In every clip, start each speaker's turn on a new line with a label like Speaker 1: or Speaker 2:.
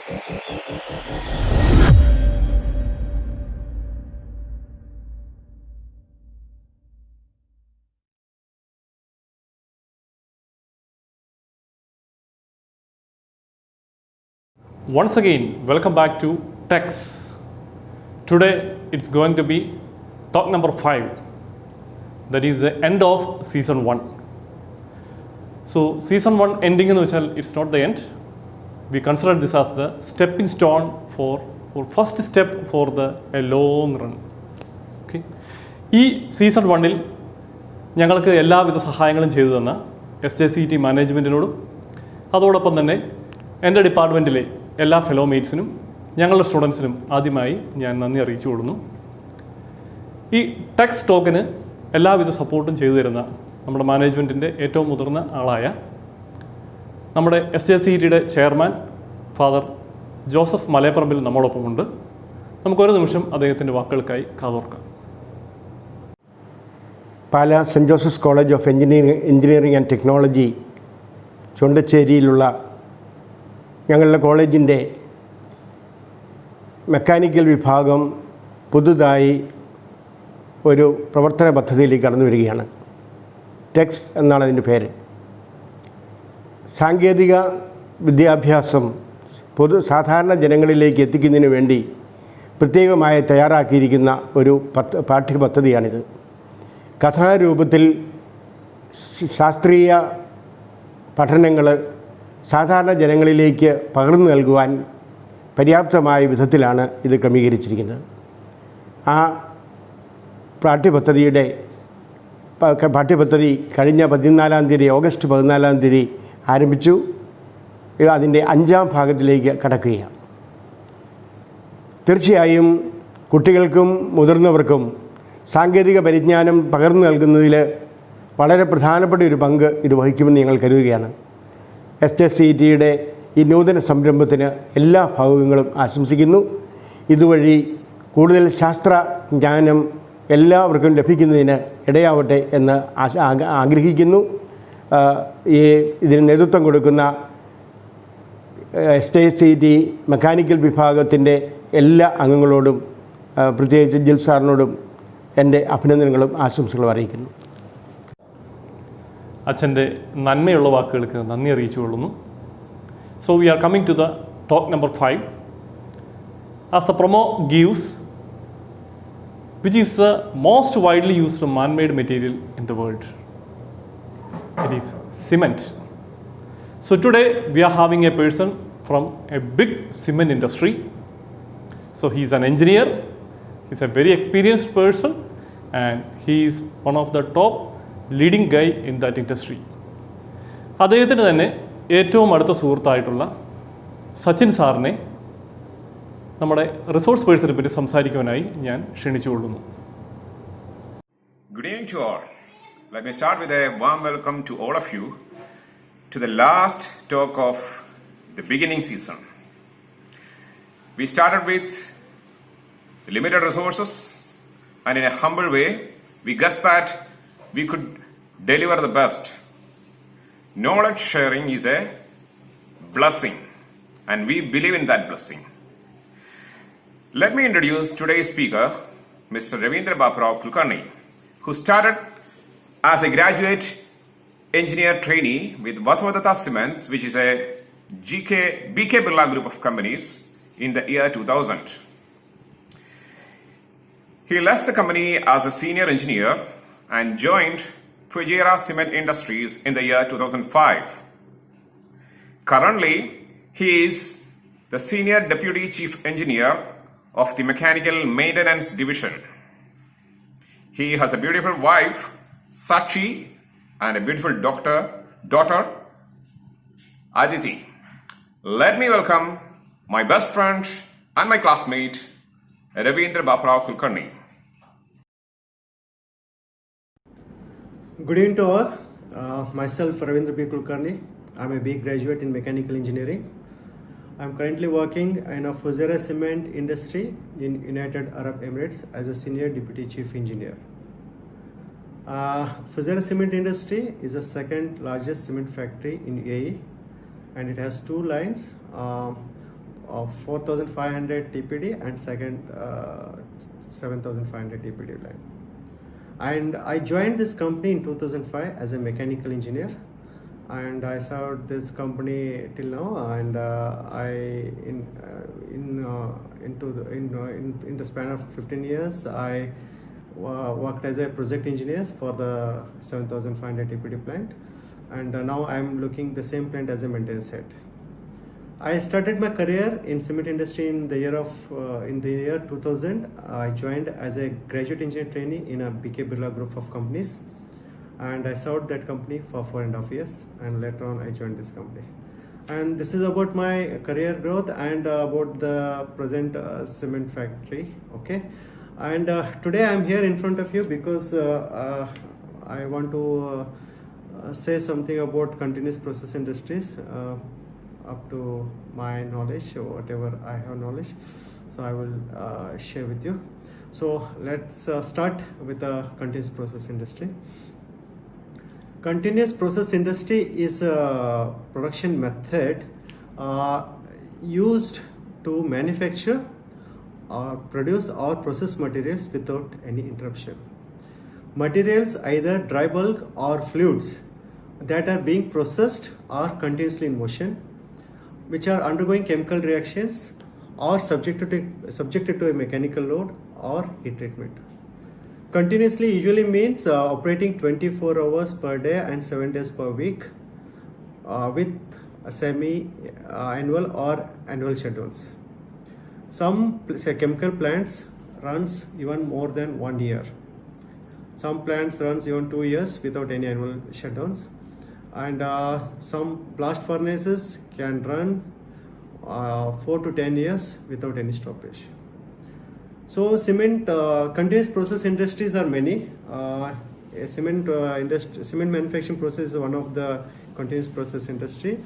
Speaker 1: Once again, welcome back to Tex. Today it's going to be talk number 5. That is the end of season 1. So season 1 ending എന്ന് വെച്ചാൽ it's not the end. We consider this as the stepping stone for first step for a long run. Okay. ഈ season 1-ൽ ഞങ്ങൾക്ക് എല്ലാവിധ സഹായങ്ങളും ചെയ്തു തന്ന SJCET മാനേജ്മെൻറ്റിനോടും അതോടൊപ്പം തന്നെ എൻ്റെ ഡിപ്പാർട്ട്മെൻറ്റിലെ എല്ലാ ഫെലോ മേറ്റ്സിനും ഞങ്ങളുടെ സ്റ്റുഡൻസിനും ആദ്യമായി ഞാൻ നന്ദി അറിയിച്ചു കൊള്ളുന്നു. ഈ ടെക്സ് ടോക്കിന് എല്ലാവിധ സപ്പോർട്ടും ചെയ്തു തരുന്ന നമ്മുടെ മാനേജ്മെൻറ്റിൻ്റെ ഏറ്റവും മുതിർന്ന ആളായ നമ്മുടെ SJCETയുടെ ചെയർമാൻ ഫാദർ ജോസഫ് മലയപ്പറമ്പിൽ നമ്മോടൊപ്പമുണ്ട്. നമുക്കൊരു നിമിഷം അദ്ദേഹത്തിൻ്റെ വാക്കുകൾക്കായി കാതോർക്കാം.
Speaker 2: Pala saint Joseph's college of engineering and technology ചുണ്ടച്ചേരിയിലുള്ള ഞങ്ങളുടെ കോളേജിൻ്റെ മെക്കാനിക്കൽ വിഭാഗം പുതുതായി ഒരു പ്രവർത്തന പദ്ധതിയിലേക്ക് കടന്നു വരികയാണ്. ടെക്സ് എന്നാണ് അതിൻ്റെ പേര്. സാങ്കേതിക വിദ്യാഭ്യാസം സാധാരണ ജനങ്ങളിലേക്ക് എത്തിക്കുന്നതിന് വേണ്ടി പ്രത്യേകമായി തയ്യാറാക്കിയിരിക്കുന്ന ഒരു പാഠ്യപദ്ധതിയാണിത്. കഥാരൂപത്തിൽ ശാസ്ത്രീയ പഠനങ്ങൾ സാധാരണ ജനങ്ങളിലേക്ക് പകർന്നു നൽകുവാൻ പര്യാപ്തമായ വിധത്തിലാണ് ഇത് ക്രമീകരിച്ചിരിക്കുന്നത്. ആ പാഠ്യപദ്ധതി കഴിഞ്ഞ 14-ാം തീയതി ഓഗസ്റ്റ് 14-ാം തീയതി ആരംഭിച്ചു. അതിൻ്റെ 5ാം ഭാഗത്തിലേക്ക് കടക്കുകയാണ്. തീർച്ചയായും കുട്ടികൾക്കും മുതിർന്നവർക്കും സാങ്കേതിക പരിജ്ഞാനം പകർന്നു നൽകുന്നതിൽ വളരെ പ്രധാനപ്പെട്ട ഒരു പങ്ക് ഇത് വഹിക്കുമെന്ന് ഞങ്ങൾ കരുതുകയാണ്. SJCETയുടെ ഈ നൂതന സംരംഭത്തിന് എല്ലാ ഭാഗങ്ങളും ആശംസിക്കുന്നു. ഇതുവഴി കൂടുതൽ ശാസ്ത്രജ്ഞാനം എല്ലാവർക്കും ലഭിക്കുന്നതിന് ഇടയാവട്ടെ എന്ന് ആഗ്രഹിക്കുന്നു. ഇതിന് നേതൃത്വം കൊടുക്കുന്ന SJCET മെക്കാനിക്കൽ വിഭാഗത്തിൻ്റെ എല്ലാ അംഗങ്ങളോടും പ്രത്യേകിച്ച് ജിൽ സാറിനോടും എൻ്റെ അഭിനന്ദനങ്ങളും ആശംസകളും അറിയിക്കുന്നു.
Speaker 1: അച്ഛൻ്റെ നന്മയുള്ള വാക്കുകൾക്ക് നന്ദി അറിയിച്ചു കൊള്ളുന്നു. So we are coming to the talk number 5. As the promo gives, which is the most widely used man-made material in the world? It is cement. So today we are having a person from a big cement industry. So he is an engineer. He is a very experienced person and he is one of the top leading guy in that industry. അദ്ദേഹത്തിന് തന്നെ ഏറ്റവും അടുത്ത സുഹൃത്തായിട്ടുള്ള സച്ചിൻ സാറിനെ നമ്മുടെ resource പേഴ്സണെ പറ്റി സംസാരിക്കുവാനായി ഞാൻ ക്ഷണിച്ചുകൊള്ളുന്നു.
Speaker 3: Good evening to all. Let me start with a warm welcome to all of you to the last talk of the beginning season. We started with limited resources and in a humble way we guessed that we could deliver the best. Knowledge sharing is a blessing and we believe in that blessing. Let me introduce today's speaker, Mr. Ravindra Baparao Kulkarni, who started as a graduate engineer trainee with Vasavadatta Cements, which is a BK Birla group of companies in the year 2000. He left the company as a senior engineer and joined Fujairah Cement Industries in the year 2005. Currently, he is the Senior Deputy Chief Engineer of the Mechanical Maintenance Division. He has a beautiful wife, Sakshi, and a beautiful daughter, Aditi. Let me welcome my best friend and my classmate, Ravindra Baparao Kulkarni.
Speaker 4: Good evening to all. Myself Ravindra B. Kulkarni. I'm a B graduate in mechanical engineering. I'm currently working in a Fujairah cement industry in United Arab Emirates as a senior deputy chief engineer. Fujairah cement industry is the second largest cement factory in UAE and it has 2 lines. of 4500 TPD and second 7500 TPD line. And I joined this company in 2005 as a mechanical engineer, and I served this company till now. And in the span of 15 years, I worked as a project engineer for the 7500 TPD plant, and now I am looking the same plant as a maintenance head. I started my career in cement industry in the year 2000. I joined as a graduate engineer trainee in a BK Birla group of companies, and I served that company for 4.5 years, and later on I joined this company. And this is about my career growth and about the present cement factory. Okay, and today I'm here in front of you because I want to say something about continuous process industries. Up to my knowledge or whatever I have knowledge, so I will share with you. So let's start with the continuous process industry. Continuous process industry is a production method used to manufacture or produce or process materials without any interruption. Materials, either dry bulk or fluids, that are being processed are continuously in motion, which are undergoing chemical reactions or subjected to a mechanical load or heat treatment. Continuously usually means operating 24 hours per day and 7 days per week with semi-annual or annual shutdowns. Some chemical plants runs even more than 1 year. Some plants runs even 2 years without any annual shutdowns. And some blast furnaces can run 4 to 10 years without any stoppage. So cement continuous process industries are many. Cement manufacturing process is one of the continuous process industry,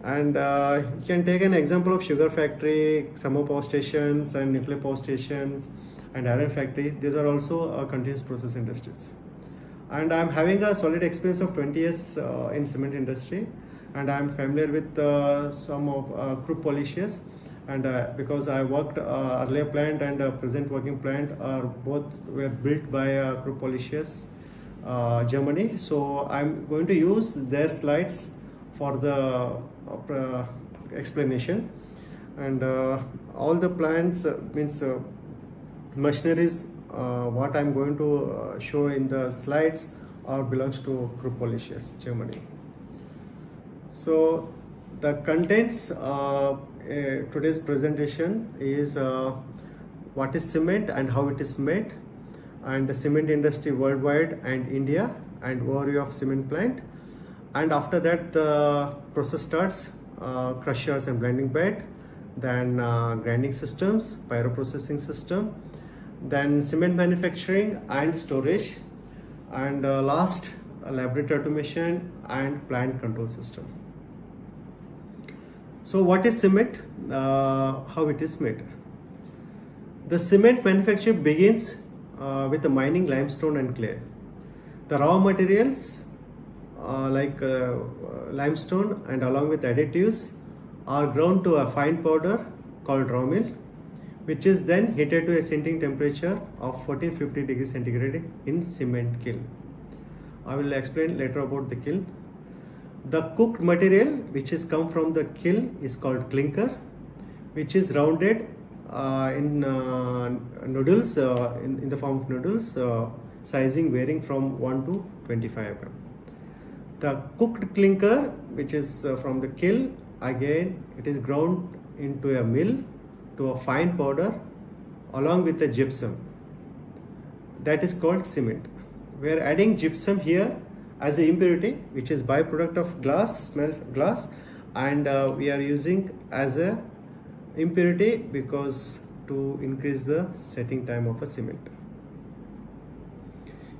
Speaker 4: and you can take an example of sugar factory, thermal power stations, and nuclear power stations, and iron factory. These are also continuous process industries. And I'm having a solid experience of 20 years in cement industry, and I'm familiar with some of Krupp Polishes, and because I worked earlier plant and present working plant are both were built by Krupp Polishes, Germany. So I'm going to use their slides for the explanation, and all the plants means machineries. What I'm going to show in the slides belongs to Krupp Polishes, Germany. So the contents today's presentation is what is cement and how it is made, and the cement industry worldwide and India, and overview of cement plant. And after that the process starts, crushers and blending bed, then grinding systems, pyroprocessing system, then cement manufacturing and storage, and last laboratory automation and plant control system. So what is cement? How it is made? The cement manufacture begins with the mining limestone and clay. The raw materials like limestone and along with additives are ground to a fine powder called raw mill, which is then heated to a sintering temperature of 1450 degrees centigrade in cement kiln. I will explain later about the kiln. The cooked material which is come from the kiln is called clinker, which is rounded in noodles, in the form of noodles, sizing varying from 1 to 25 mm. The cooked clinker, which is from the kiln, again it is ground into a mill to a fine powder along with the gypsum. That is called cement. We are adding gypsum here as an impurity, which is byproduct of glass, and we are using as a impurity because to increase the setting time of a cement.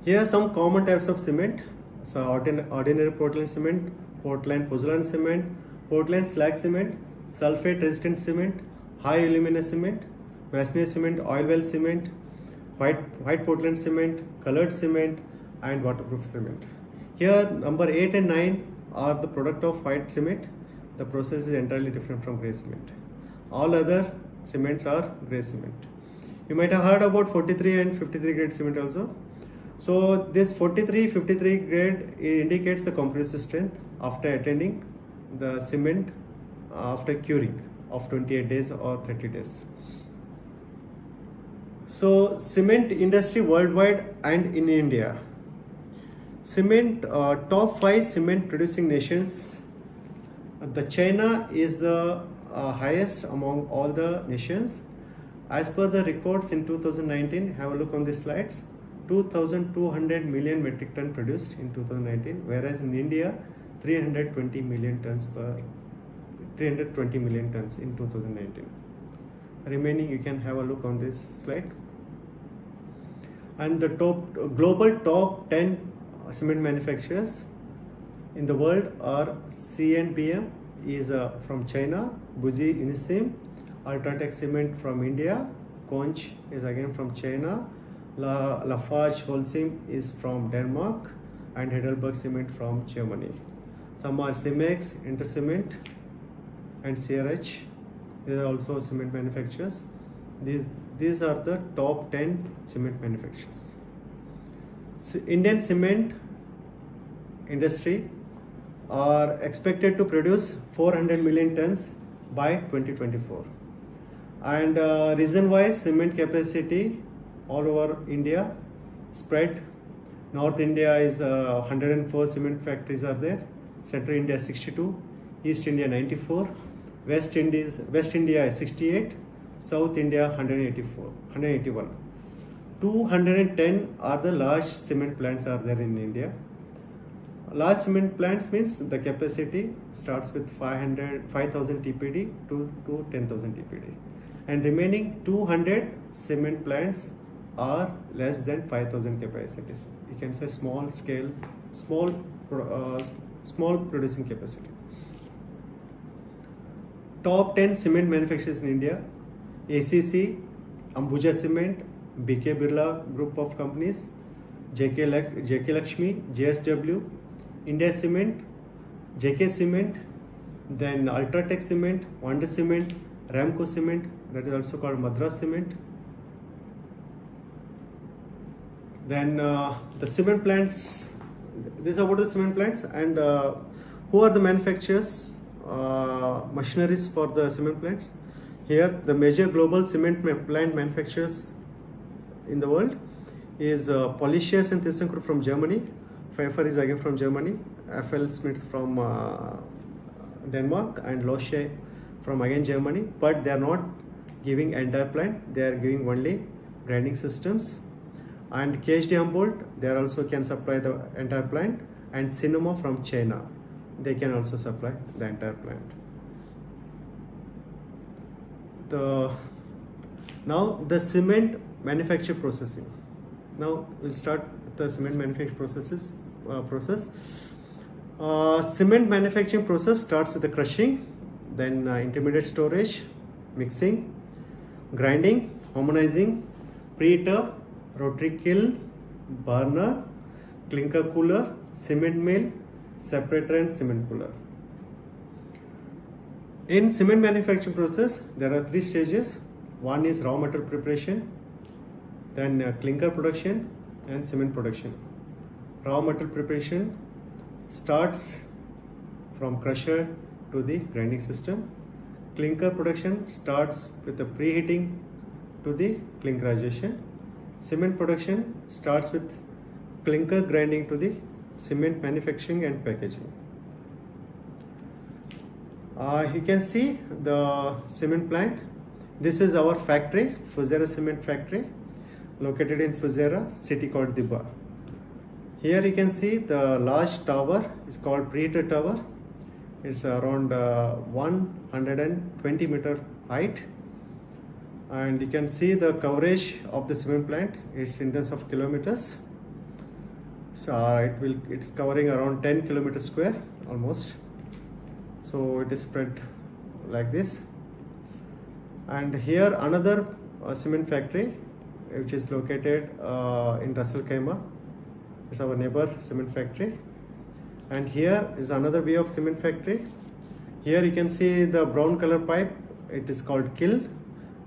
Speaker 4: Here are some common types of cement. So ordinary Portland cement, Portland pozzolan cement, Portland slag cement, sulfate resistant cement, high alumina cement, Vasnier cement, oil well cement, white Portland cement, colored cement, and waterproof cement. Here number 8 and 9 are the product of white cement. The process is entirely different from grey cement. All other cements are grey cement. You might have heard about 43 and 53 grade cement also. So this 43-53 grade indicates the compressive strength after attending the cement after curing of 28 days or 30 days. So cement industry worldwide and in India. Cement, top 5 cement producing nations. The China is the highest among all the nations. As per the records in 2019, have a look on the slides. 2,200 million metric ton produced in 2019, whereas in India 320 million tons in 2019. Remaining you can have a look on this slide. And the global top 10 cement manufacturers in the world are CNBM is from China, Buji Inisim, Ultratech Cement from India, Conch is again from China, Lafarge Holcim is from Denmark, and Heidelberg Cement from Germany. Some are Cemex, Intercement, and CRH. These are also cement manufacturers. These are the top 10 cement manufacturers. Indian cement industry are expected to produce 400 million tons by 2024. And region-wise cement capacity all over India spread. North India is 104 cement factories are there. Central India 62, East India 94, West India is 68, South India 181. 210 are the large cement plants are there in India. Large cement plants means the capacity starts with 5,000 TPD to 10,000 TPD, and remaining 200 cement plants are less than 5,000 capacities. You can say small scale, small producing capacity. Top 10 cement manufacturers in India: ACC, Ambuja Cement, BK Birla Group of Companies, JK Lakshmi, JSW, India Cement, JK Cement, then Ultratech Cement, Wonder Cement, Ramco Cement, that is also called Madras Cement. Then the cement plants, this is about the cement plants, and who are the manufacturers, machineries for the cement plants. Here the major global cement plant manufacturers in the world is Polyscious and ThyssenKrupp from Germany, Pfeiffer is again from Germany, FL Smith from Denmark, and Loesche from again Germany, but they are not giving entire plant, they are giving only grinding systems. And KHD Humboldt, they also can supply the entire plant, and Sinoma from China, they can also supply the entire plant. Now the cement manufacture processing. Now we'll start with the cement manufacturing process. Cement manufacturing process starts with the crushing, then intermediate storage, mixing, grinding, homogenizing, preheater, rotary kiln, burner, clinker cooler, cement mill, separator, and cement cooler. In cement manufacturing process, there are 3 stages. One is raw material preparation, then clinker production, and cement production. Raw material preparation starts from crusher to the grinding system. Clinker production starts with the preheating to the clinkerization. Cement production starts with clinker grinding to the cement manufacturing and packaging. You can see the cement plant. This is our factory, Fujairah Cement Factory, located in Fujairah, city called Dibba. Here you can see the large tower is called preheater tower. It's around 120 meter height, and you can see the coverage of the cement plant. It's in terms of kilometers. So it's covering around 10 kilometers square almost. So it is spread like this. And here another cement factory which is located in Russell Khaimah. It's our neighbor cement factory. And here is another way of cement factory. Here you can see the brown color pipe it is called kill.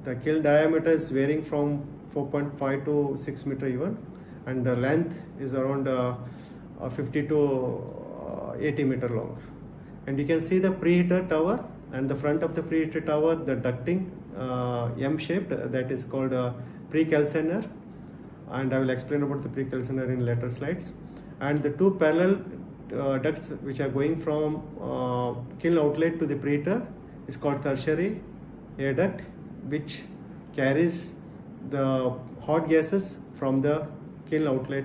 Speaker 4: The kill diameter is varying from 4.5 to 6 meter even, and the length is around 50 to 80 meter long. And you can see the preheater tower, and the front of the preheater tower, the ducting M-shaped, that is called a pre-calciner, and I will explain about the pre-calciner in later slides. And the two parallel ducts which are going from kiln outlet to the preheater is called tertiary air duct, which carries the hot gases from the kiln outlet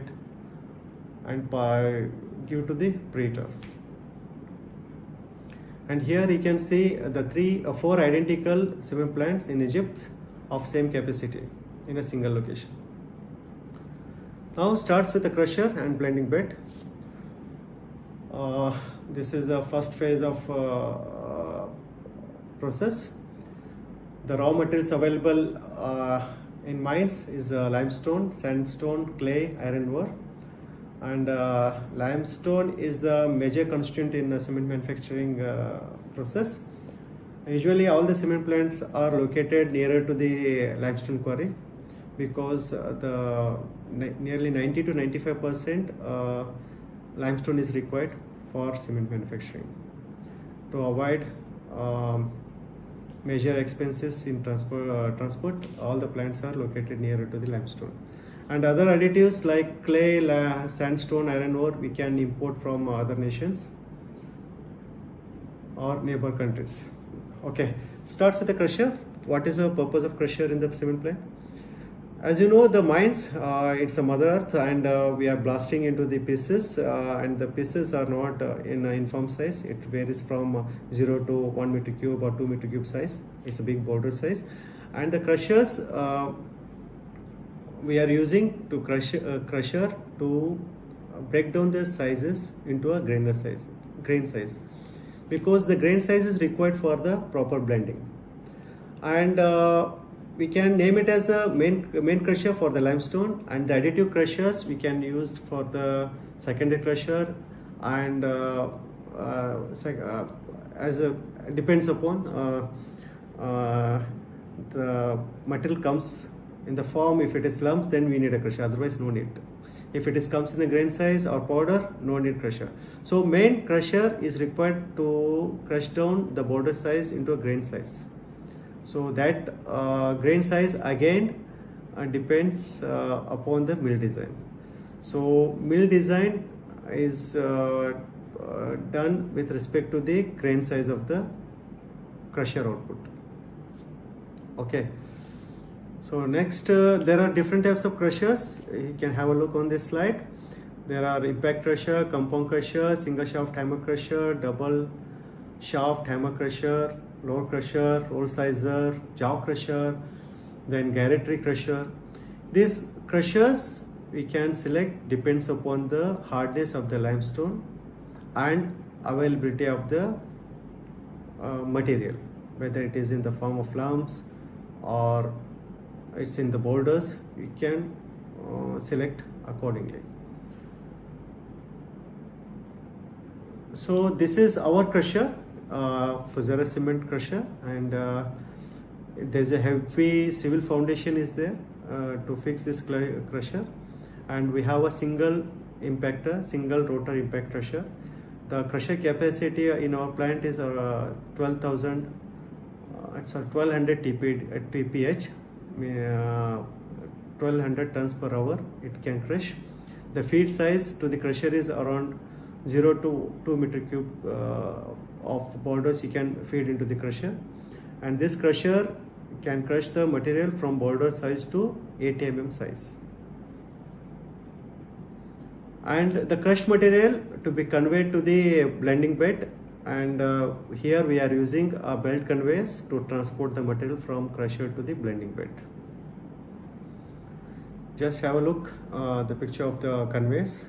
Speaker 4: and give to the preheater. And here you can see the four identical cement plants in Egypt of same capacity in a single location. Now starts with the crusher and blending bed. This is the first phase of process. The raw materials available in mines is limestone, sandstone, clay, iron ore. And limestone is the major constituent in the cement manufacturing process. Usually all the cement plants are located nearer to the limestone quarry, because nearly 90 to 95% limestone is required for cement manufacturing. To avoid major expenses in transport, all the plants are located nearer to the limestone. And other additives like clay, sandstone, iron ore, we can import from other nations or neighbor countries. Okay, starts with the crusher. What is the purpose of crusher in the cement plant? As you know, the mines, it's a mother earth, and we are blasting into the pieces, and the pieces are not in a uniform size. It varies from 0 to 1 meter cube or 2 meter cube size. It's a big boulder size. And the crushers, we are using to crusher to break down the sizes into a grain size, because the grain size is required for the proper blending. And we can name it as a main crusher for the limestone, and the additive crushers we can use for the secondary crusher, and depends upon the material comes in the form. If it is lumps, then we need a crusher, otherwise no need. If it comes in the grain size or powder, no need crusher. So main crusher is required to crush down the boulder size into a grain size. So that grain size again depends upon the mill design. So mill design is done with respect to the grain size of the crusher output. Okay. So next, there are different types of crushers. You can have a look on this slide. There are impact crusher, compound crusher, single shaft hammer crusher, double shaft hammer crusher, lower crusher, roll sizer, jaw crusher, then gyratory crusher. These crushers we can select depends upon the hardness of the limestone and availability of the material, whether it is in the form of lumps or it's in the boulders. We can select accordingly. So this is our crusher, Fujairah cement crusher, and there is a heavy civil foundation is there to fix this crusher, and we have a single rotor impact crusher. The crusher capacity in our plant is 12,000. It's 1200 TPH, 1200 tons per hour it can crush. The feed size to the crusher is around 0 to 2 meter cube of boulders you can feed into the crusher, and this crusher can crush the material from boulder size to 80 mm size. And the crushed material to be conveyed to the blending bed, and here we are using a belt conveyors to transport the material from crusher to the blending bed. Just have a look the picture of the conveyors.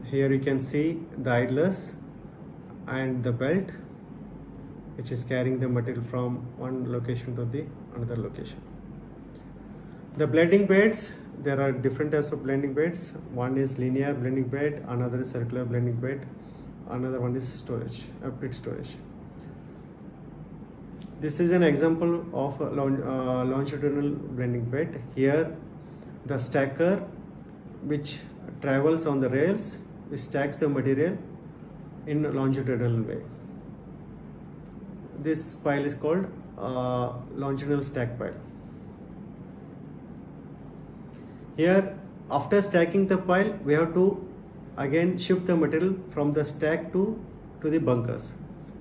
Speaker 4: Here you can see the idlers and the belt which is carrying the material from one location to the another location. The blending beds, there are different types of blending beds. One is linear blending bed, another is circular blending bed, another one is storage, pit storage. This is an example of a longitudinal grinding bed. Here the stacker which travels on the rails, which stacks the material in a longitudinal way. This pile is called longitudinal stack pile. Here, after stacking the pile, we have to again shift the material from the stack to the bunkers,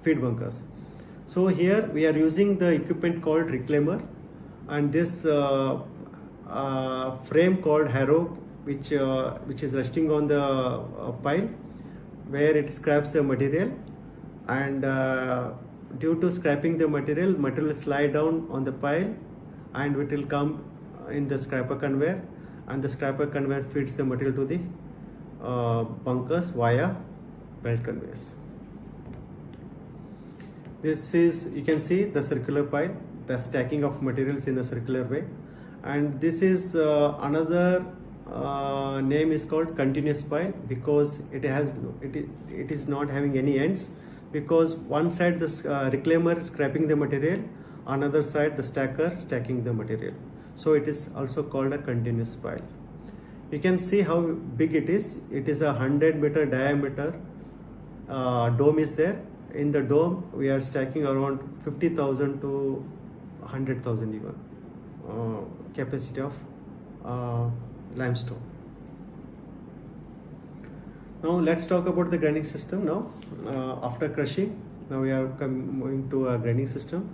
Speaker 4: feed bunkers. So here we are using the equipment called reclaimer, and this frame called harrow, which is resting on the pile, where it scraps the material, and due to scrapping the material will slide down on the pile, and it will come in the scrapper conveyor, and the scrapper conveyor feeds the material to the bunkers via belt conveyors. This is, you can see the circular pile, the stacking of materials in a circular way, and this is another name is called continuous pile, because it is not having any ends, because one side the reclaimer scraping the material, another side the stacker stacking the material. So it is also called a continuous pile. You can see how big it is. It is a 100-meter diameter dome is there. In the dome we are stacking around 50,000 to 100,000 even capacity of limestone. Now let's talk about the grinding system. Now after crushing, now we are moving to a grinding system.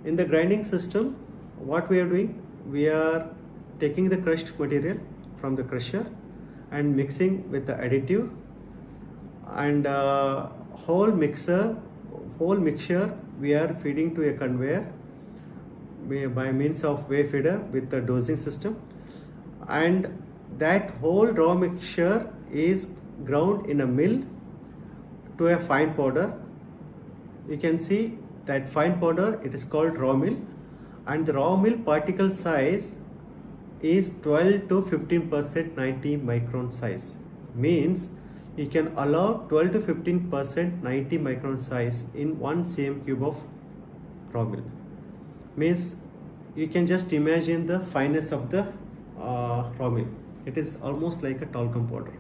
Speaker 4: In the grinding system, what we are doing, we are taking the crushed material from the crusher and mixing with the additive, and whole mixture we are feeding to a conveyor by means of wave feeder with the dosing system, and that whole raw mixture is ground in a mill to a fine powder. You can see that fine powder, it is called raw mill, and the raw mill particle size is 12 to 15% 90 micron size. Means you can allow 12 to 15% 90 micron size in 1 cm cube of raw mill. Means you can just imagine the fineness of the raw mill. It is almost like a talcum powder.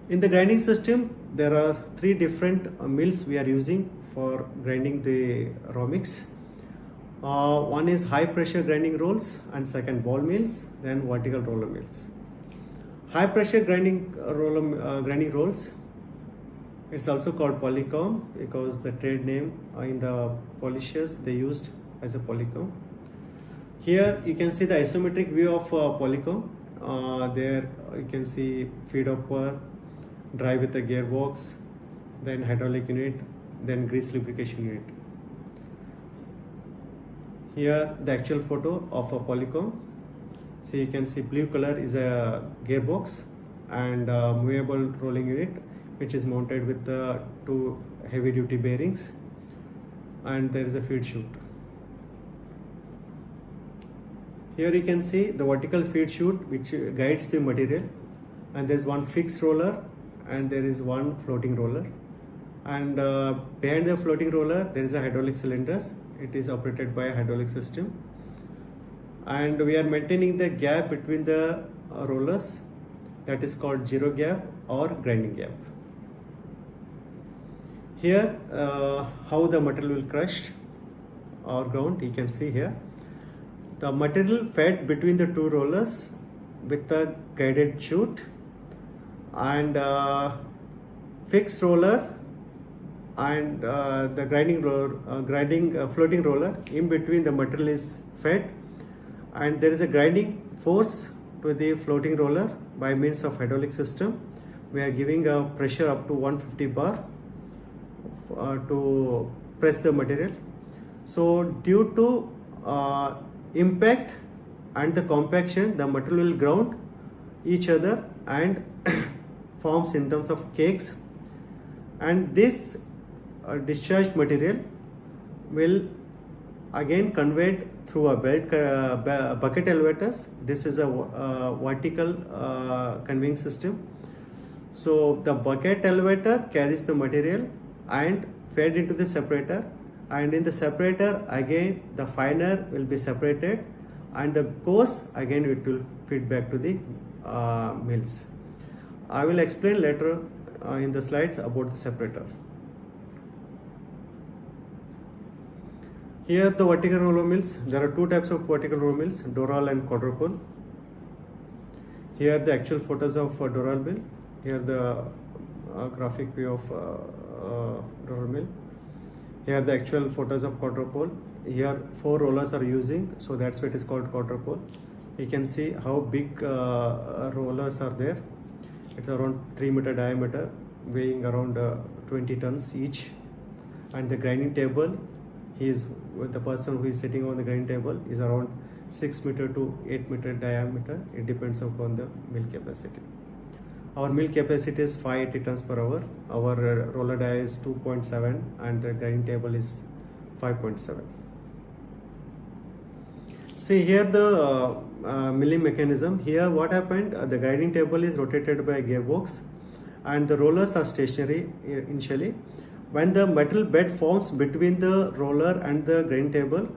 Speaker 4: In the grinding system, there are 3 different mills we are using for grinding the raw mix. One is high pressure grinding rolls, and second ball mills, then vertical roller mills. High pressure grinding rolls, it's also called polycomb, because the trade name in the polishers they used as a polycomb. Here you can see the isometric view of polycomb. There you can see feed upper, drive with a gearbox, then hydraulic unit, then grease lubrication unit. Here the actual photo of a polycomb. So you can see blue color is a gearbox, and movable rolling unit, which is mounted with the 2 heavy duty bearings, and there is a feed chute. Here you can see the vertical feed chute which guides the material, and there is one fixed roller and there is one floating roller, and behind the floating roller there is a hydraulic cylinders. It is operated by a hydraulic system, and we are maintaining the gap between the rollers, that is called zero gap or grinding gap. Here how the material will crush or ground, you can see here. The material fed between the 2 rollers with a guided chute, and fixed roller and the floating roller. In between the material is fed, and there is a grinding force to the floating roller by means of hydraulic system. We are giving a pressure up to 150 bar to press the material. So due to impact and the compaction, the material will ground each other and forms in terms of cakes, and this discharged material will again conveyed through a bucket elevators. This is a vertical conveying system. So the bucket elevator carries the material and fed into the separator, and in the separator again the finer will be separated, and the coarse again it will feed back to the mills. I will explain later in the slides about the separator. Here the vertical roller mills, there are two types of vertical roller mills, Doral and quadrupole. Here the actual photos of Doral mill, here the graphic view of Doral mill. Here the actual photos of quadrupole. Here 4 rollers are using, so that's why it is called quadrupole. You can see how big rollers are there. It's around 3 meter diameter, weighing around 20 tons each. And the grinding table, the person who is sitting on the grinding table is around 6 meter to 8 meter diameter. It depends upon the mill capacity. Our mill capacity is 580 tons per hour. Our roller die is 2.7 and the grinding table is 5.7. See here the milling mechanism. Here what happened, the grinding table is rotated by a gearbox and the rollers are stationary initially. When the metal bed forms between the roller and the grinding table,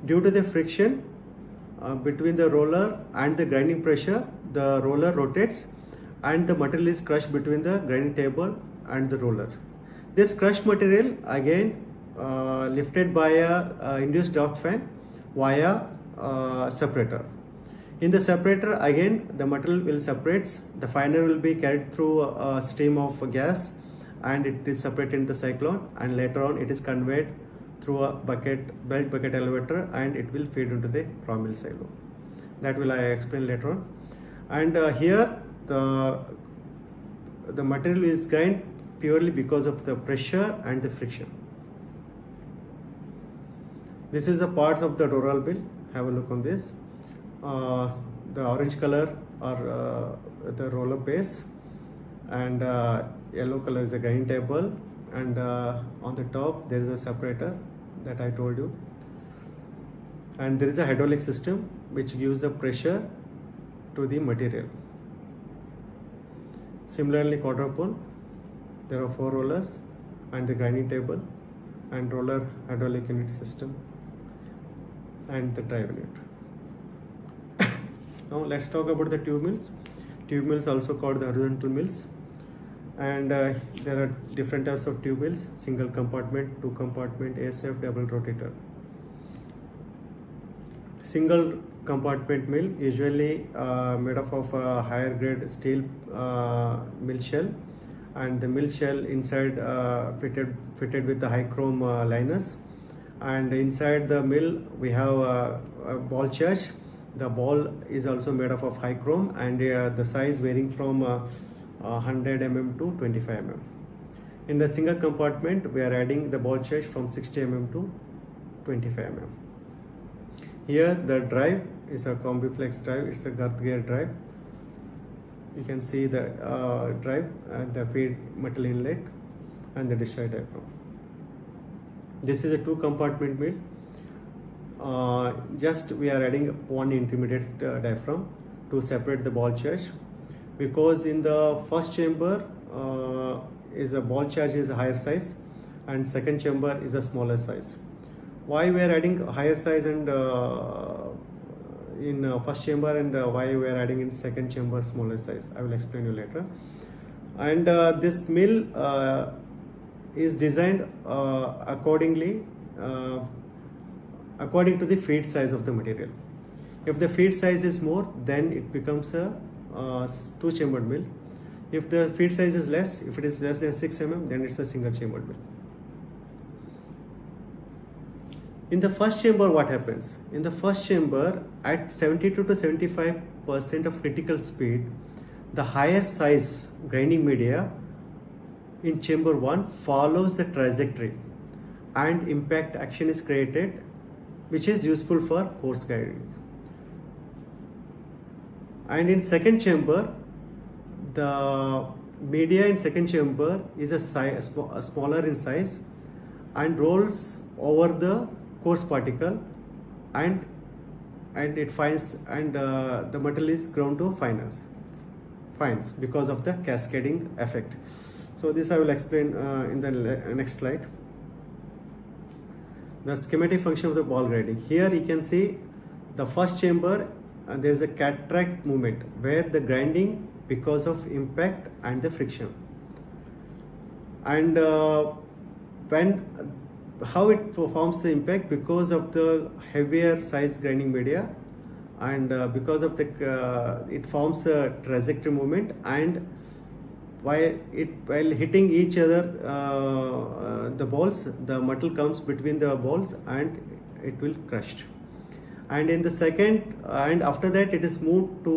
Speaker 4: due to the friction between the roller and the grinding pressure, the roller rotates and the material is crushed between the grinding table and the roller. This crushed material again lifted by a induced draft fan via separator. In the separator again the material will separate. The finer will be carried through a stream of gas and it is separated in the cyclone, and later on it is conveyed through a belt bucket elevator and it will feed into the raw mill silo. That will I explain later on. And here the material is grind purely because of the pressure and the friction. This is the parts of the Doral mill. Have a look on this. The orange color are the roller base, and yellow color is the grinding table, and on the top there is a separator that I told you, and there is a hydraulic system which gives the pressure to the material. Similarly quadrupole, there are 4 rollers and the grinding table and roller hydraulic unit system and the drive unit. Now let's talk about the tube mills. Tube mills also called the horizontal mills, and there are different types of tube mills: single compartment, 2 compartment, ASF, double rotator. Single compartment mill usually made up of a higher grade steel mill shell, and the mill shell inside fitted with the high chrome liners, and inside the mill we have a ball charge. The ball is also made up of high chrome, and the size varying from 100 mm to 25 mm. In the single compartment we are adding the ball charge from 60 mm to 25 mm. Here the drive is a CombiFlex drive. It's a girth gear drive. You can see the drive and the feed metal inlet and the discharge diaphragm. This is a 2 compartment mill. Just we are adding 1 intermediate diaphragm to separate the ball charge, because in the first chamber is a ball charge is a higher size and second chamber is a smaller size. Why we are adding higher size and in first chamber, and why we are adding in second chamber smaller size, I will explain you later. And this mill is designed according to the feed size of the material. If the feed size is more, then it becomes a 2-chambered mill. If the feed size is less, if it is less than 6 mm, then it's a single-chambered mill. In the first chamber, what happens? In the first chamber, at 72 to 75% of critical speed, the higher size grinding media in chamber 1 follows the trajectory and impact action is created, which is useful for coarse grinding. And in second chamber, the media in second chamber is a smaller in size and rolls over the coarse particle, and it finds, and the metal is ground to fineness. fines because of the cascading effect. So this I will explain in the next slide. The schematic function of the ball grinding. Here you can see the first chamber, there is a cataract movement where the grinding because of impact and the friction. And how it forms the impact? Because of the heavier size grinding media, and because of the it forms a trajectory movement, and while hitting each other, the balls, the metal comes between the balls and it will crushed. And in the second, and after that it is moved to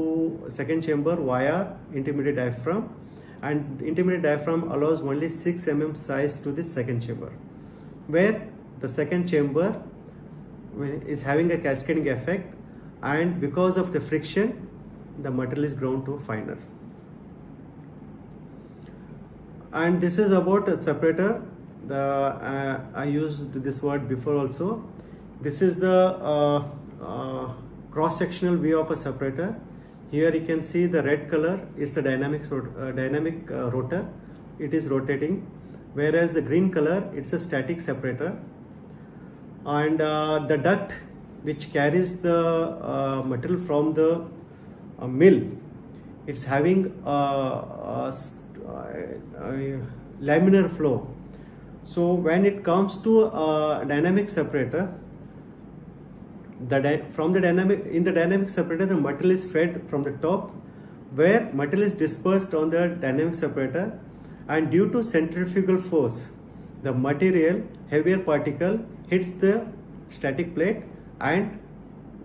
Speaker 4: second chamber via intermediate diaphragm, and intermediate diaphragm allows only 6 mm size to the second chamber, where the second chamber is having a cascading effect, and because of the friction the material is ground to finer. And this is about a separator. I used this word before also. This is the cross-sectional view of a separator. Here you can see the red color, it's a dynamic rotor, it is rotating, whereas the green color, it's a static separator. And the duct which carries the material from the mill, it's having laminar flow. So when it comes to dynamic separator, in the dynamic separator, the material is fed from the top, where material is dispersed on the dynamic separator, and due to centrifugal force, the material, heavier particle, hits the static plate and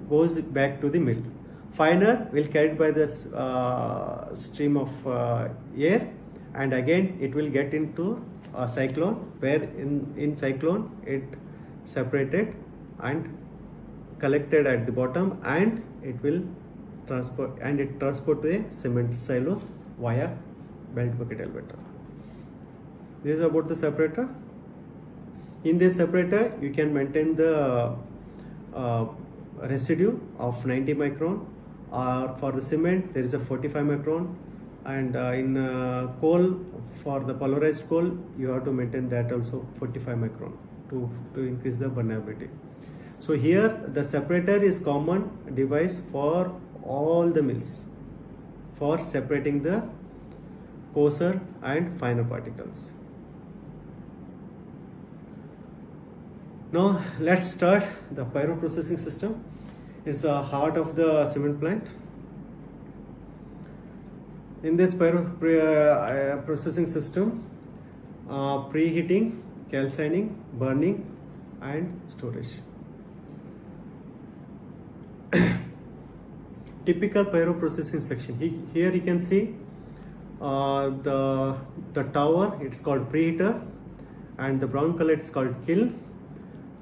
Speaker 4: goes back to the mill. Finer will carried by the stream of air, and again it will get into a cyclone, where in cyclone it separated and collected at the bottom, and it will transport to a cement silos via belt bucket elevator. This is about the separator. In this separator you can maintain the residue of 90 micron, or for the cement there is a 45 micron, and in coal, for the polarized coal, you have to maintain that also 45 micron to increase the burnability. So here the separator is common device for all the mills for separating the coarser and finer particles. Now let's start the pyroprocessing system. It's the heart of the cement plant. In this processing system, preheating, calcining, burning and storage. Typical pyroprocessing section. Here you can see the tower, it's called preheater, and the brown color it's called kiln,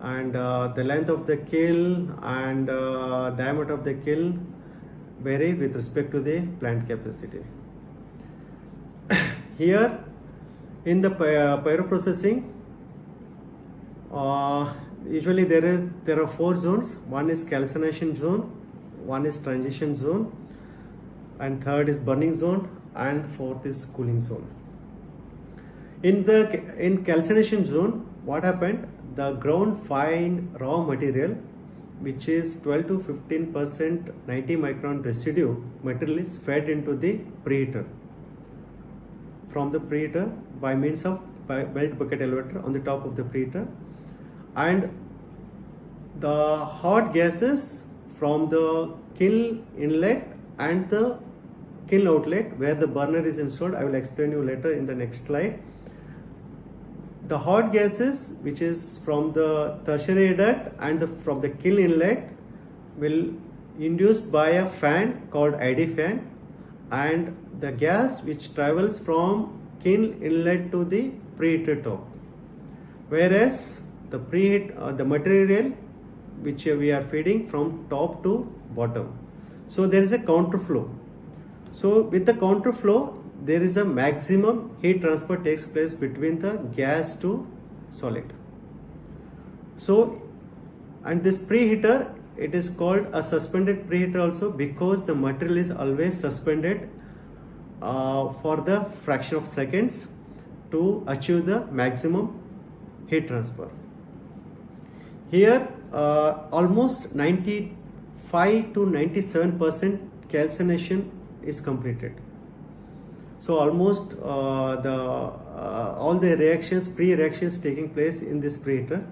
Speaker 4: and the length of the kiln and diameter of the kiln vary with respect to the plant capacity. Here in the pyroprocessing, usually there are 4 zones. One is calcination zone, one is transition zone, and third is burning zone, and fourth is cooling zone. In calcination zone, what happened? The ground fine raw material, which is 12 to 15% 90 micron residue material, is fed into the preheater from the preheater by means of belt bucket elevator on the top of the preheater, and the hot gases from the kiln inlet and the kiln outlet where the burner is installed. I will explain you later in the next slide. The hot gases, which is from the tertiary duct and from the kiln inlet, will induced by a fan called ID fan, and the gas which travels from kiln inlet to the preheater top. Whereas the the material which we are feeding from top to bottom. So there is a counterflow. So with the counterflow, there is a maximum heat transfer takes place between the gas to solid. So, and this preheater, it is called a suspended preheater also, because the material is always suspended for the fraction of seconds to achieve the maximum heat transfer. Here almost 95 to 97% calcination is completed. So almost all the reactions, pre-reactions taking place in this preheater,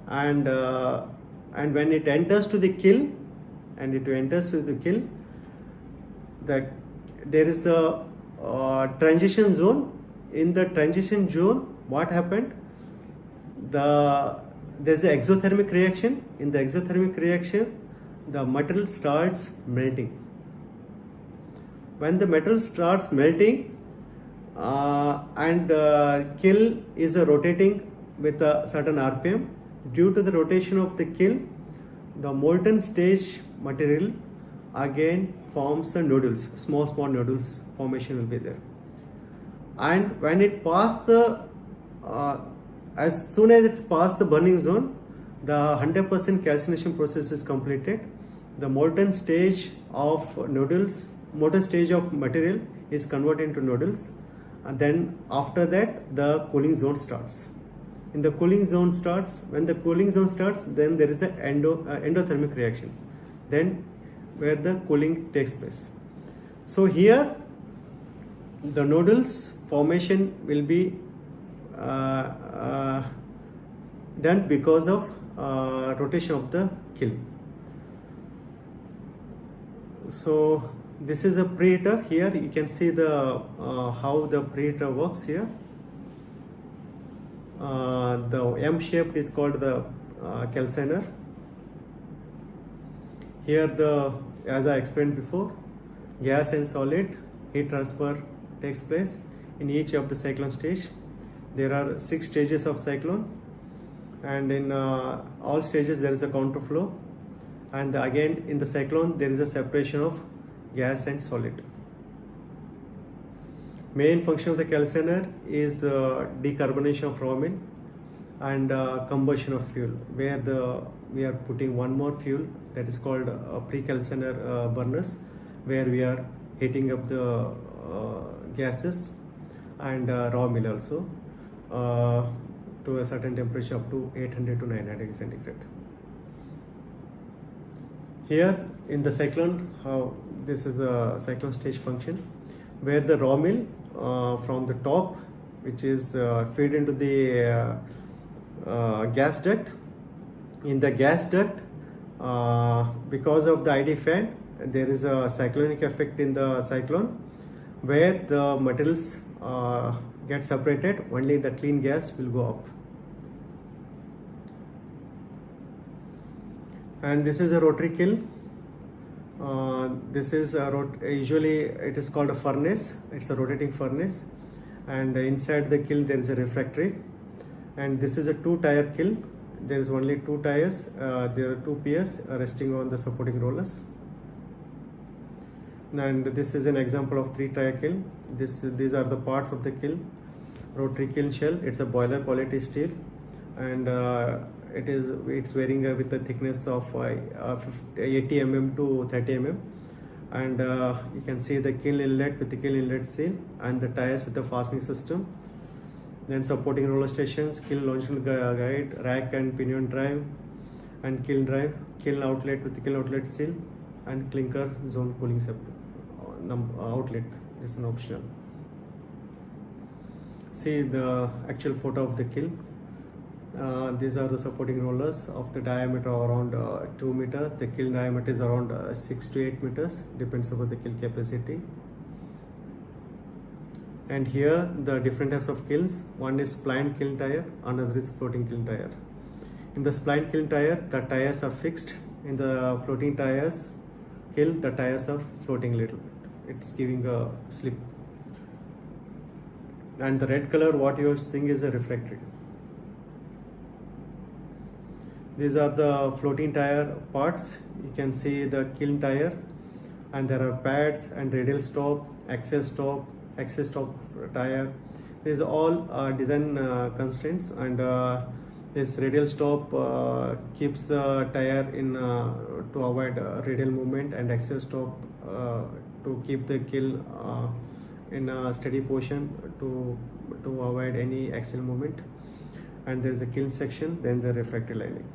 Speaker 4: and when it enters to the kiln, there is a transition zone. In the transition zone, what happened? There's an exothermic reaction. In the exothermic reaction, the metal starts melting. When the metal starts melting and kiln is rotating with a certain RPM, due to the rotation of the kiln, the molten stage material again forms the nodules, small nodules formation will be there. And when it passes as soon as it passes the burning zone, the 100% calcination process is completed. The molten stage of material is converted into nodules, and then after that the cooling zone starts. When the cooling zone starts, then there is an endothermic reactions, then where the cooling takes place. So here the nodules formation will be done because of rotation of the kiln. So this is a preheater. Here you can see the how the preheater works here. The M shaped is called the calciner. Here as I explained before, gas and solid heat transfer takes place in each of the cyclone stage. There are 6 stages of cyclone, and in all stages there is a counterflow, and again in the cyclone there is a separation of gas and solid. Main function of the calciner is decarbonation of raw meal and combustion of fuel, where we are putting one more fuel that is called pre-calciner burners, where we are heating up the gases and raw meal also to a certain temperature up to 800 to 900 degrees centigrade. Here in the cyclone, this is a cyclone stage function, where the raw meal from the top, which is fed into the gas duct. In the gas duct, because of the ID fan, there is a cyclonic effect in the cyclone, where the metals get separated, only the clean gas will go up. And this is a rotary kiln. This is usually it is called a furnace. It's a rotating furnace, and inside the kiln there is a refractory. And this is a 2-tier kiln. There is only 2 tires. There are 2 piers resting on the supporting rollers. And this is an example of 3-tier kiln. These are the parts of the kiln. Rotary kiln shell. It's a boiler quality steel, and it's varying with the thickness of 80 mm to 30 mm. And you can see the kiln inlet with the kiln inlet seal, and the tires with the fastening system. Then supporting roller stations, kiln longitudinal guide, rack and pinion drive, and kiln drive, kiln outlet with the kiln outlet seal, and clinker zone cooling outlet. This is an optional. See the actual photo of the kiln. These are the supporting rollers of the diameter around 2 meters. The kiln diameter is around 6 to 8 meters, depends upon the kiln capacity. And here the different types of kilns. One is splined kiln tire, another is floating kiln tire. In the splined kiln tire, the tires are fixed. In the floating tires kiln, the tires are floating a little bit. It's giving a slip. And the red color what you are seeing is a refractory. These are the floating tire parts. You can see the kiln tire, and there are pads and radial stop, axial stop tire. These are all design constraints, and this radial stop keeps the tire in to avoid radial movement, and axial stop to keep the kiln in a steady position to avoid any axial movement. And there is a kiln section, then the refractory lining.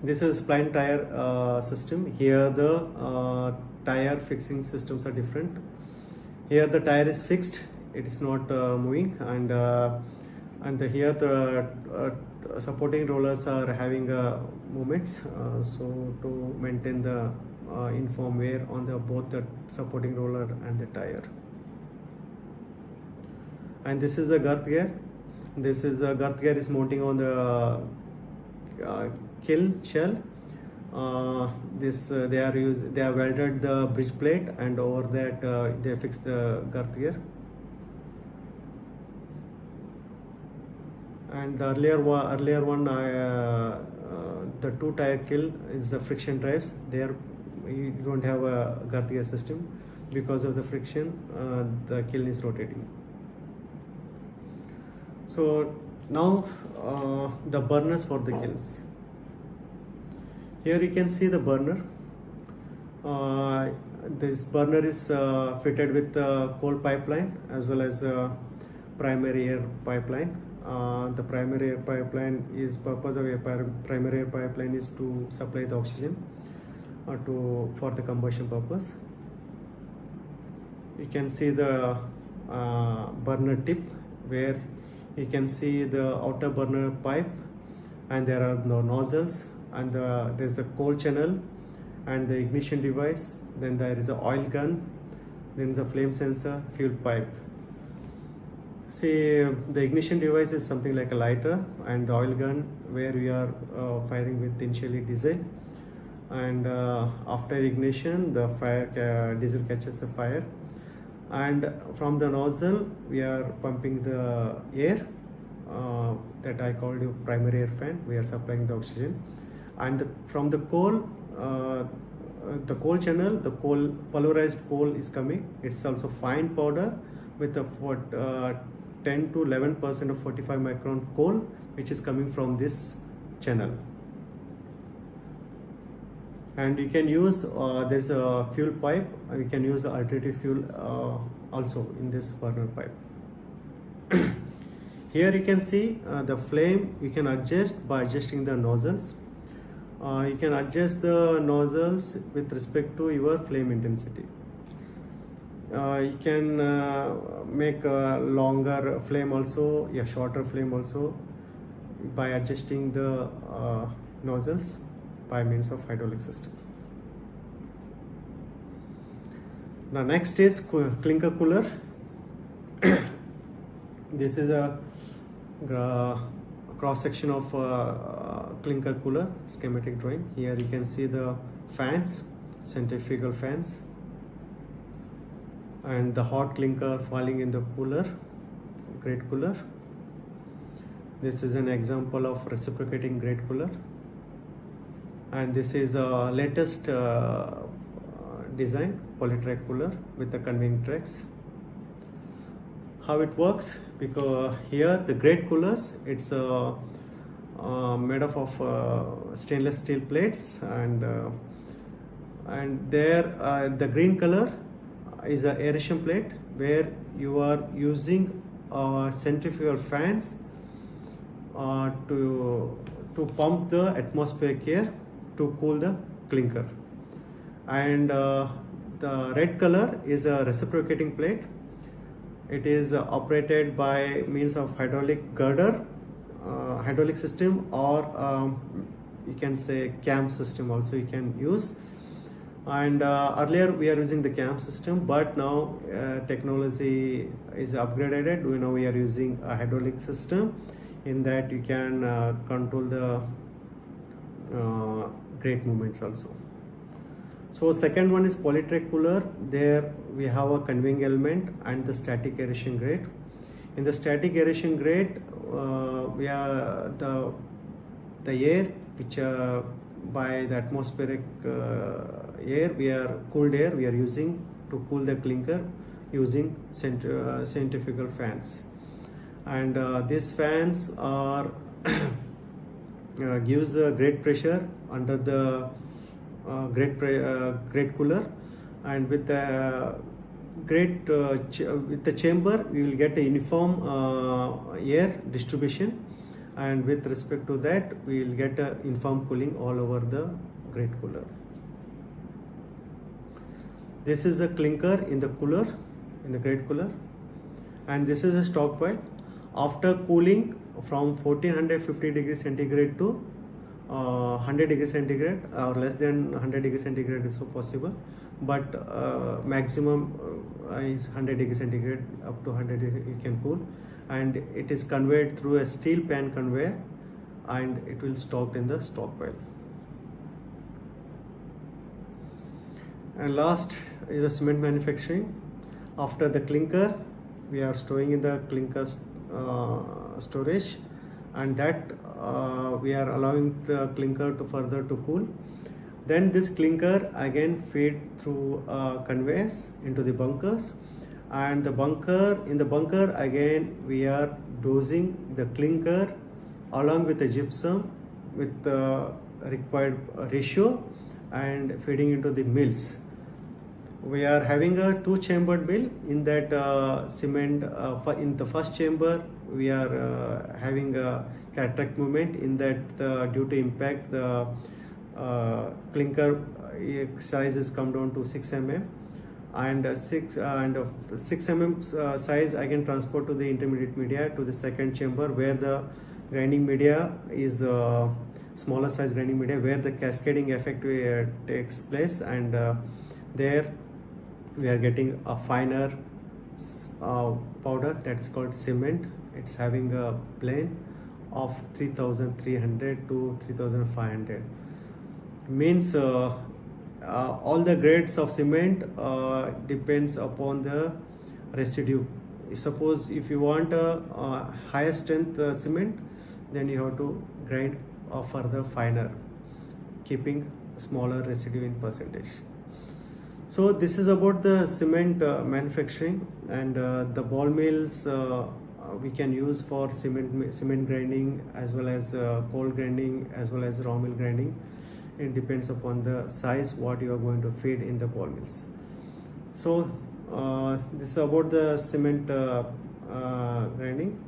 Speaker 4: This is spline tire system. Here the tire fixing systems are different. Here the tire is fixed, it is not moving, and here the supporting rollers are having movements, so to maintain the uniform wear on both the supporting roller and the tire. And this is the girth gear. This is the girth gear is mounting on the kiln shell. They have welded the bridge plate, and over that they fix the girth gear. And the earlier one, the two tire kiln is the friction drives. There you don't have a girth gear system. Because of the friction, the kiln is rotating. So now the burners for the kilns. Here you can see the burner. This burner is fitted with coal pipeline as well as primary air pipeline. The primary air pipeline purpose of a primary air pipeline is to supply the oxygen for the combustion purpose. You can see the burner tip, where you can see the outer burner pipe, and there are no nozzles, and there is a coal channel and the ignition device. Then there is an oil gun, then the flame sensor, fuel pipe. See, the ignition device is something like a lighter, and the oil gun where we are firing with initially diesel, and after ignition the diesel catches the fire, and from the nozzle we are pumping the air that I called you primary air fan. We are supplying the oxygen, and from the coal channel, the pulverized coal is coming. It's also fine powder with a 10 to 11% of 45 micron coal, which is coming from this channel. And you can use there's a fuel pipe. We can use the alternative fuel also in this burner pipe. Here you can see the flame. You can adjust by adjusting the nozzles. You can adjust the nozzles with respect to your flame intensity. You can make a longer flame also, a shorter flame also, by adjusting the nozzles by means of hydraulic system. The next is clinker cooler. This is a cross section of clinker cooler schematic drawing. Here you can see the fans, centrifugal fans, and the hot clinker falling in the cooler, grate cooler. This is an example of reciprocating grate cooler, and this is a latest design polytrack cooler with the conveying tracks. How it works, because here the grate coolers, it's made up of stainless steel plates, and there the green color is an aeration plate, where you are using centrifugal fans to pump the atmospheric air to cool the clinker. And the red color is a reciprocating plate. It is operated by means of hydraulic girder, hydraulic system, or you can say cam system also you can use. And earlier we are using the cam system, but now technology is upgraded. Now we are using a hydraulic system, in that you can control the grate movements also. So second one is polytrack cooler. There we have a conveying element and the static aeration grate. In the static aeration grate, we are the air which by the atmospheric air, cooled air we are using to cool the clinker using centrifugal fans. And these fans are gives a great pressure under the grate cooler, and with the with the chamber we will get a uniform air distribution, and with respect to that we will get a uniform cooling all over the grate cooler. This is a clinker in the cooler, in the grate cooler, and this is a stockpile. After cooling from 1450 degrees centigrade to 100 degrees centigrade, or less than 100 degrees centigrade is so possible, but maximum is 100 degrees centigrade. Up to 100 you can cool, and it is conveyed through a steel pan conveyor, and it will stocked in the stockpile. And last is the cement manufacturing. After the clinker, we are storing in the clinker storage, and that we are allowing the clinker to further to cool. Then this clinker again feed through conveyors into the bunkers, and the bunker again we are dosing the clinker along with the gypsum with the required ratio and feeding into the mills. We are having a two-chambered mill. In that cement, in the first chamber we are having a cataract movement. In that due to impact, the clinker sizes come down to 6 mm, and 6 mm size again transport to the intermediate media to the second chamber, where the grinding media is smaller size grinding media, where the cascading effect takes place, and there we are getting a finer powder that is called cement. It's having a plane of 3300 to 3500. Means all the grades of cement depends upon the residue. Suppose if you want a higher strength cement, then you have to grind further finer, keeping smaller residue in percentage. So this is about the cement manufacturing, and the ball mills we can use for cement grinding, as well as cold grinding, as well as raw mill grinding. It depends upon the size what you are going to feed in the ball mills. So this is about the cement grinding,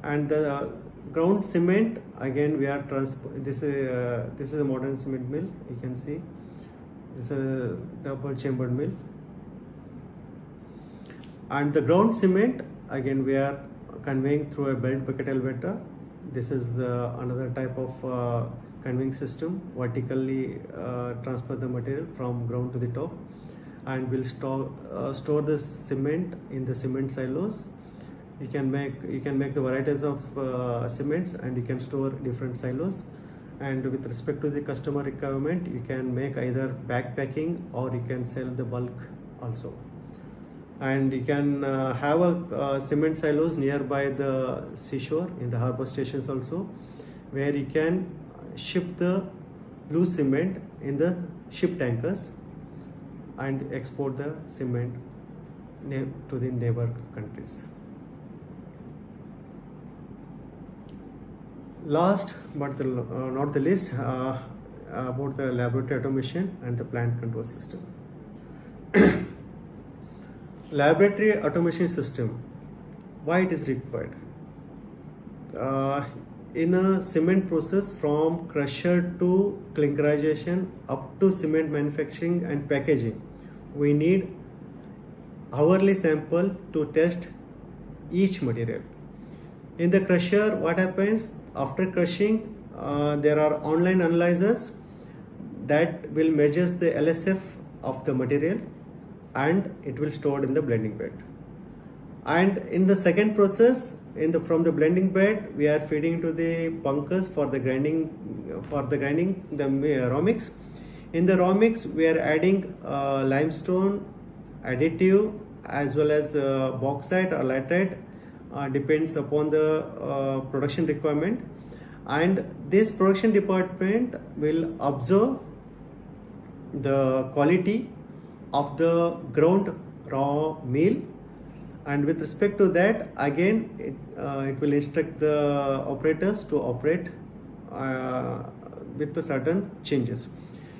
Speaker 4: and the ground cement again we are this is a modern cement mill. You can see this is a double chambered mill, and the ground cement again we are conveying through a belt bucket elevator. This is another type of conveying system, vertically transfer the material from ground to the top, and will store the cement in the cement silos. You can make the varieties of cements, and you can store different silos. And with respect to the customer requirement, you can make either backpacking, or you can sell the bulk also. And you can have a cement silos nearby the seashore in the harbor stations also, where you can ship the loose cement in the ship tankers and export the cement to the neighbor countries. Last but not the least, about the laboratory automation and the plant control system. Laboratory automation system, why it is required? In a cement process, from crusher to clinkerization up to cement manufacturing and packaging, we need hourly sample to test each material. In the crusher, what happens after crushing? There are online analyzers that will measure the LSF of the material, and it will stored in the blending bed. And in the second process, from the blending bed, we are feeding to the bunkers for the grinding the raw mix. In the raw mix, we are adding limestone, additive, as well as bauxite or laterite, depends upon the production requirement. And this production department will observe the quality of the ground raw meal, and with respect to that, again it will instruct the operators to operate with the certain changes.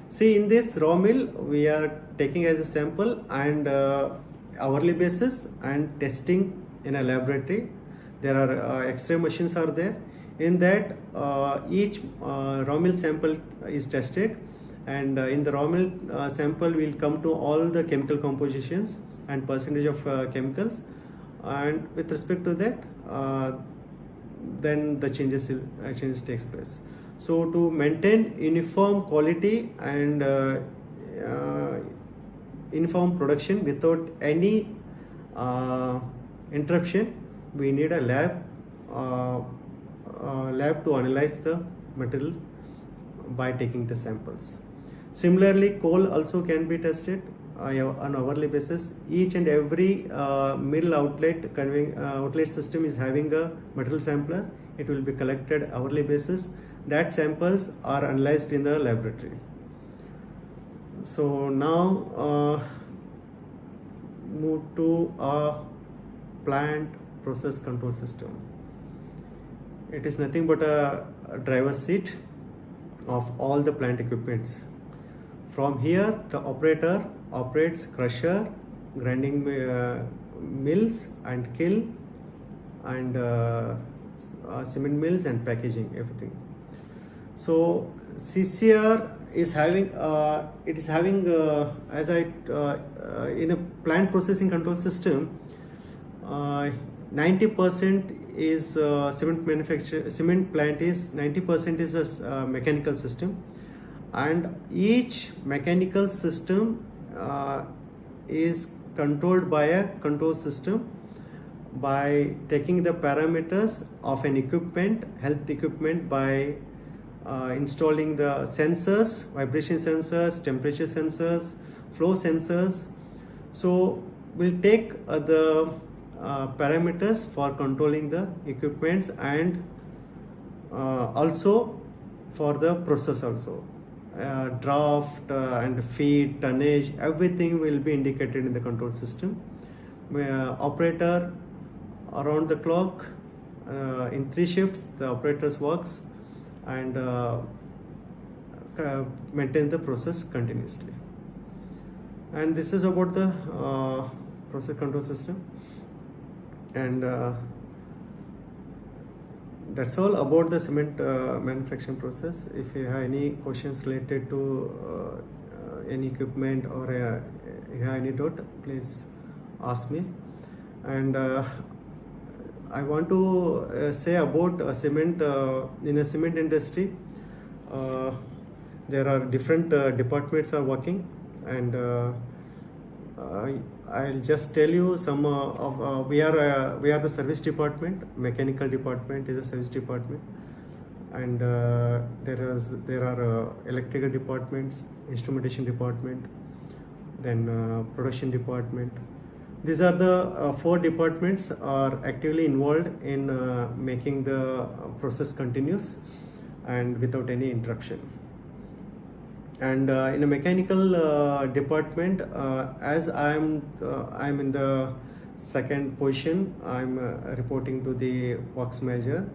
Speaker 4: See, in this raw meal we are taking as a sample, and hourly basis and testing in a laboratory. There are X-ray machines are there. In that, each raw milk sample is tested, and in the raw milk sample will come to all the chemical compositions and percentage of chemicals, and with respect to that, then the changes takes place. So to maintain uniform quality and uniform production without any interruption, we need a lab to analyze the material by taking the samples. Similarly, coal also can be tested on hourly basis. Each and every mill outlet system is having a material sampler. It will be collected hourly basis. That samples are analyzed in the laboratory. So now move to a plant process control system. It is nothing but a driver's seat of all the plant equipments. From here, the operator operates crusher, grinding mills and kiln, and cement mills and packaging, everything. So CCR is having in a plant processing control system, 90% is cement plant is 90% is a mechanical system, and each mechanical system is controlled by a control system by taking the parameters of an equipment, health equipment, by installing the sensors, vibration sensors, temperature sensors, flow sensors. So we'll take the parameters for controlling the equipments, and also for the process also. Draft and feed, tonnage, everything will be indicated in the control system. Operator around the clock, in 3 shifts, the operators works and maintain the process continuously. And this is about the process control system, and that's all about the cement manufacturing process. If you have any questions related to any equipment, or you have any doubt, please ask me. And I want to say about cement. In a cement industry, there are different departments are working, and I'll just tell you some of we are the service department. Mechanical department is a service department, and there are electrical departments, instrumentation department, then production department. These are the 4 departments are actively involved in making the process continuous and without any interruption. And in a mechanical department, as I'm in the second position, I'm reporting to the works manager,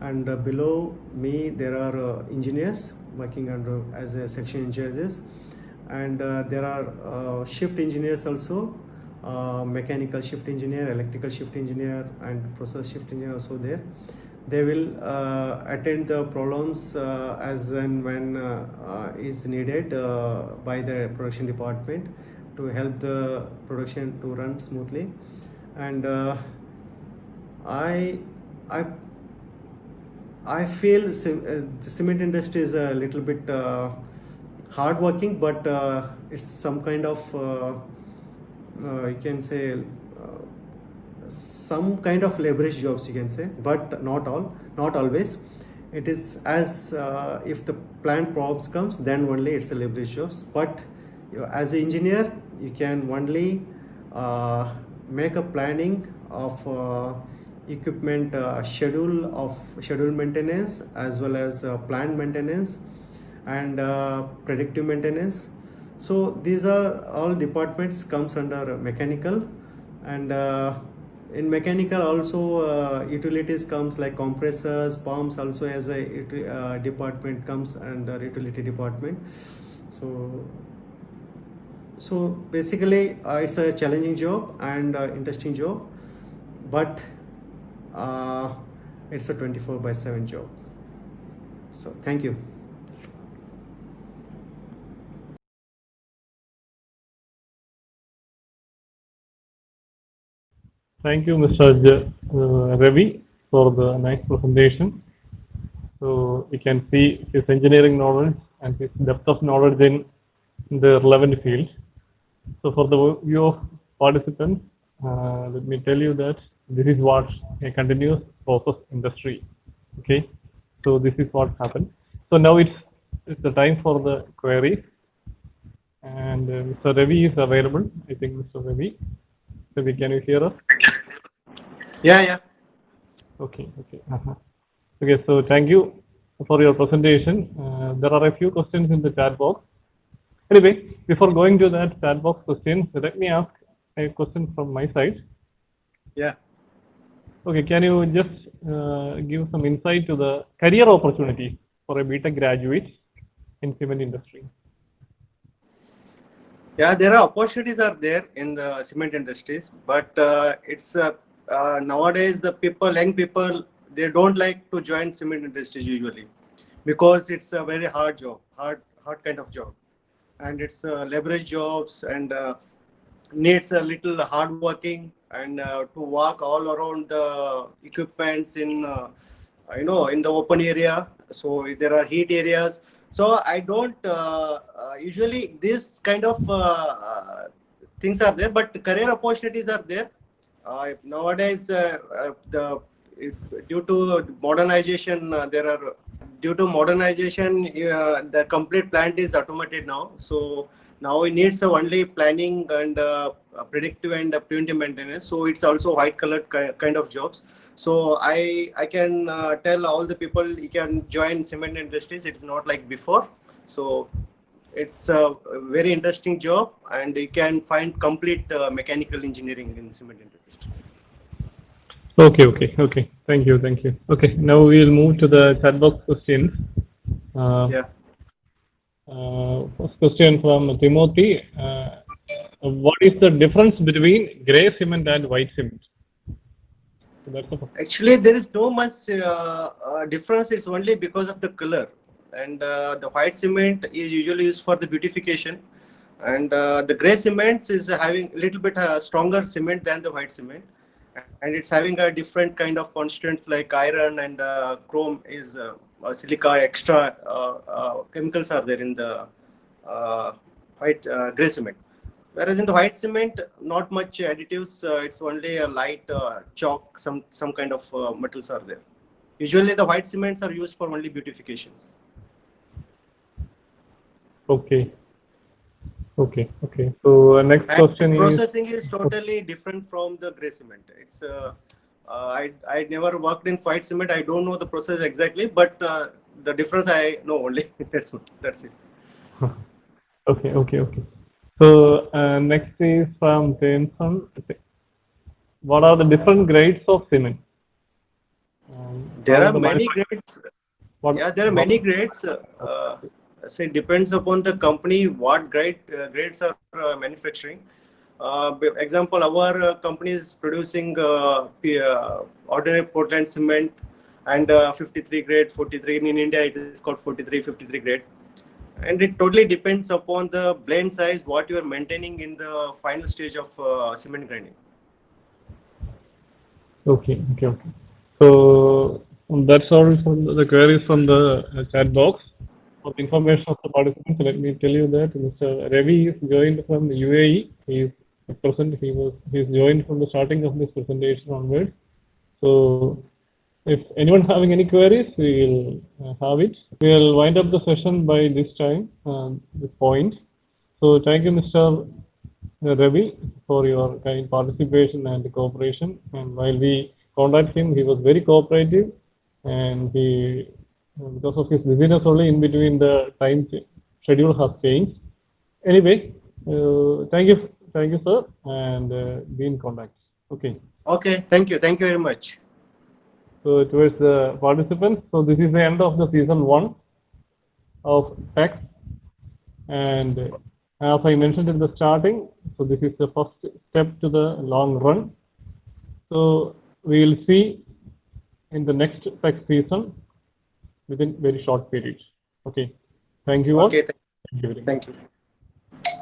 Speaker 4: and below me there are engineers working under as a section engineers, and there are shift engineers also. Mechanical shift engineer, electrical shift engineer, and process shift engineer also there. They will attend the problems as and when is needed by the production department to help the production to run smoothly. And I feel the cement industry is a little bit hard working, but it's some kind of you can say some kind of leverage jobs, you can say, but not always. It is as if the plant problems comes, then only it's a leverage jobs. But as an engineer, you can only make a planning of equipment schedule maintenance, as well as plant maintenance and predictive maintenance. So these are all departments comes under mechanical, and in mechanical also utilities comes like compressors, pumps also as a department comes under utility department. So So basically, it's a challenging job and interesting job, but uh, it's a 24/7 job. So thank you.
Speaker 1: Thank you, Mr. Ravi, for the nice presentation. So you can see his engineering knowledge and his depth of knowledge in the relevant field. So for the view of participants, let me tell you that this is what a continuous process industry. Okay, so this is what happened. So now it's the time for the queries, and Mr. Ravi is available. I think Mr. Ravi. Ravi, can you hear us?
Speaker 4: Yeah.
Speaker 1: Okay. Okay, so thank you for your presentation. There are a few questions in the chat box. Anyway, before going to that chat box questions, let me ask a question from my side.
Speaker 4: Yeah.
Speaker 1: Okay, can you just give some insight to the career opportunities for a BTech graduate in cement industry?
Speaker 4: Yeah, there are opportunities are there in the cement industries, but it's nowadays the young people, they don't like to join cement industries usually because it's a very hard job, hard kind of job, and it's leverage jobs and needs a little hard working and to walk all around the equipments in in the open area. So there are heat areas. So I don't usually this kind of things are there, but career opportunities are there. Nowadays, due to modernization, due to modernization, the complete plant is automated now. So now it needs only planning and predictive and preventive maintenance. So it's also white collar kind of jobs. So I can tell all the people you can join cement industries. It's not like before. So it's a very interesting job, and you can find complete mechanical engineering in cement industry.
Speaker 1: Okay. Thank you. Okay, now we'll move to the chat box questions.
Speaker 4: Yeah.
Speaker 1: First question from Timothy. What is the difference between gray cement and white cement? So that's the first.
Speaker 4: Actually, there is no much difference. It's only because of the color. And the white cement is usually used for the beautification, and the gray cement is having a little bit stronger cement than the white cement, and it's having a different kind of constituents like iron and chrome is silica extra chemicals are there in the white gray cement. Whereas in the white cement, not much additives. It's only a light chalk, some kind of metals are there. Usually, the white cements are used for only beautifications.
Speaker 1: Okay. So next question
Speaker 4: processing is totally different from the gray cement. It's I never worked in white cement. I don't know the process exactly, but the difference I know only. That's it.
Speaker 1: Okay. So next is from Jameson. What are the different grades of cement?
Speaker 4: There are many grades. There are many grades. So it depends upon the company what grades are manufacturing. Example, our company is producing ordinary Portland cement and 53 grade, 43 in India it is called 43, 53 grade. And it totally depends upon the blend size, what you are maintaining in the final stage of cement grinding.
Speaker 1: Okay. So that's all from the queries from the chat box. For the information of the participants, let me tell you that Mr. Ravi is joined from the UAE. He is present. He's joined from the starting of this presentation onwards. So if anyone having any queries, we will have it. We will wind up the session by this time, this point. So thank you, Mr. Ravi, for your kind participation and cooperation. And while we contacted him, he was very cooperative, and because of his busyness only in between the time schedule has changed. Anyway, thank you, sir, and be in contact. Okay.
Speaker 4: Okay, thank you very much.
Speaker 1: So towards the participants, so this is the end of the season 1 of TEX, and As I mentioned in the starting, so this is the first step to the long run. So we will see in the next tech season within very short period. Okay. Thank you all.
Speaker 4: Okay,
Speaker 1: Thank you very much.
Speaker 4: thank you.